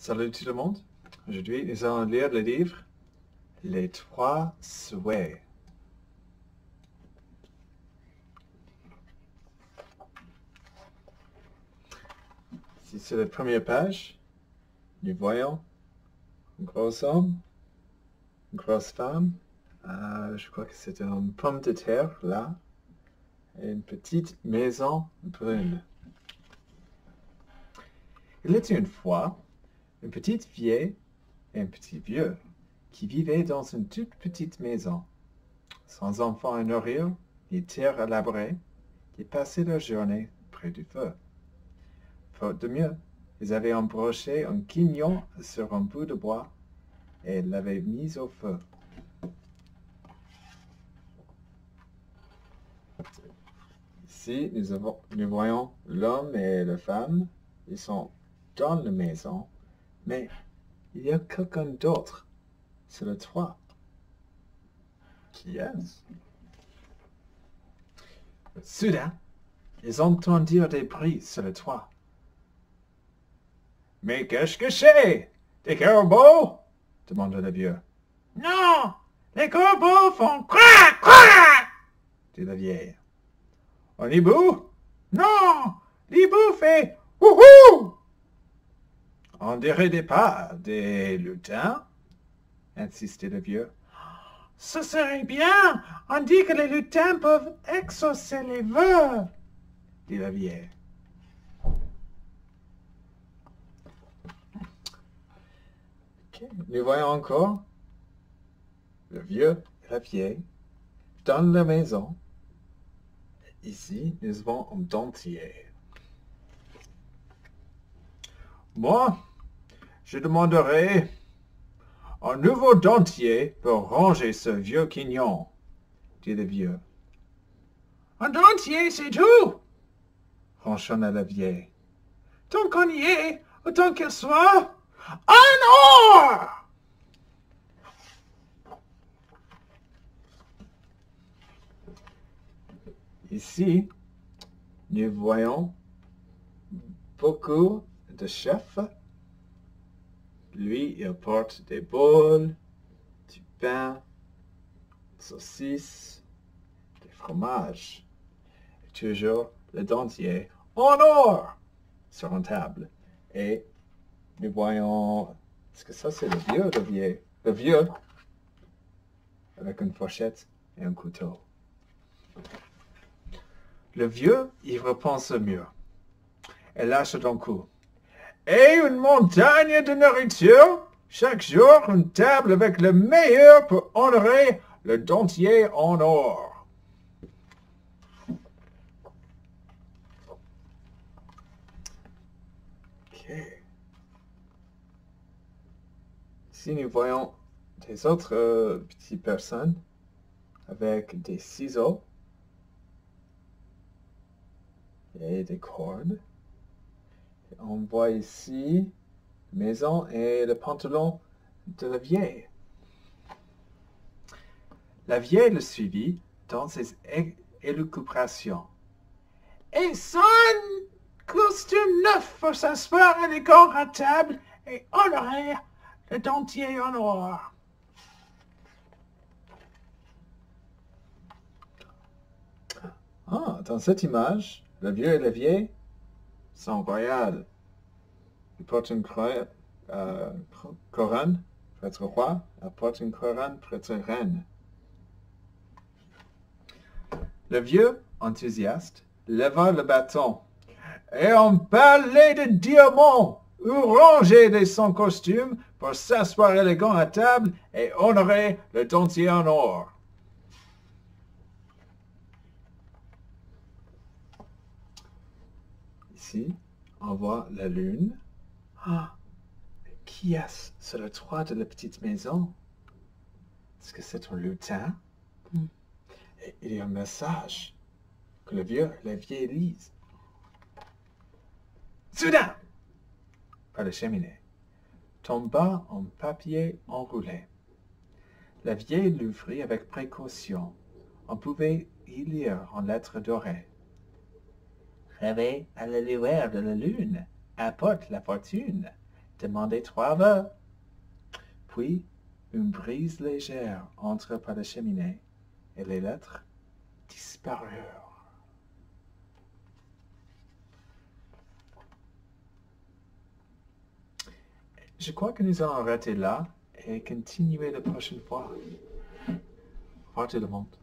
Salut tout le monde. Aujourd'hui, nous allons lire le livre Les Trois Souhaits. Ici, sur la première page, nous voyons un gros homme, une grosse femme. Je crois que c'est une pomme de terre, là, et une petite maison brune. Il était une fois une petite vieille et un petit vieux qui vivaient dans une toute petite maison. Sans enfants à nourrir, ni terre à labourer, ils passaient leur journée près du feu. Faute de mieux, ils avaient embroché un quignon sur un bout de bois et l'avaient mis au feu. Ici, nous voyons l'homme et la femme. Ils sont dans la maison, mais il y a quelqu'un d'autre sur le toit. Qui est-ce? Soudain, ils entendirent des bruits sur le toit. « Mais qu'est-ce que c'est? Des corbeaux ?» demanda le vieux. « Non, les corbeaux font crac, crac !» dit la vieille. « Un hibou? Non, l'hibou fait wouhou !»« On dirait des pas, des lutins ?» insistait le vieux. « Ce serait bien, on dit que les lutins peuvent exaucer les vœux, » dit la vieille. Okay. Nous voyons encore le vieux et la vieille dans la maison. Ici, nous avons un dentier. Moi, je demanderai un nouveau dentier pour ranger ce vieux quignon, dit le vieux. Un dentier, c'est tout, ronchonna la vieille. Tant qu'on y est, autant qu'il soit en or! Ici, nous voyons beaucoup de chefs. Lui, il porte des bols, du pain, des saucisses, des fromages. Et toujours le dentier en or sur une table. Et nous voyons... Est-ce que ça c'est le vieux ou le vieil? Le vieux, avec une fourchette et un couteau. Le vieux, il repense mieux. Et lâche d'un coup. Et une montagne de nourriture, chaque jour une table avec le meilleur pour honorer le dentier en or. Ok. Ici, nous voyons des autres petites personnes avec des ciseaux et des cordes. On voit ici la maison et le pantalon de la vieille. La vieille le suivit dans ses élucubrations. Et son costume neuf pour s'asseoir élégant à table et honorer le dentier en or. Dans cette image, le vieux et la vieille sont royales. Il porte une couronne pour être roi, il porte une couronne pour être reine. Le vieux, enthousiaste, leva le bâton. Et on parlait de diamants, ou rangé de son costume pour s'asseoir élégant à table et honorer le dentier en or. Ici, on voit la lune. Qui est-ce sur le toit de la petite maison? Est-ce que c'est un lutin? Et il y a un message que le vieux et la vieille lisent. Soudain, par la cheminée, tomba un papier enroulé. La vieille l'ouvrit avec précaution. On pouvait y lire en lettres dorées. Rêver à la lueur de la lune apporte la fortune. demandez 3 verres. Puis, une brise légère entra par la cheminée et les lettres disparurent. Je crois que nous allons arrêter là et continuer la prochaine fois. Au revoir tout le monde.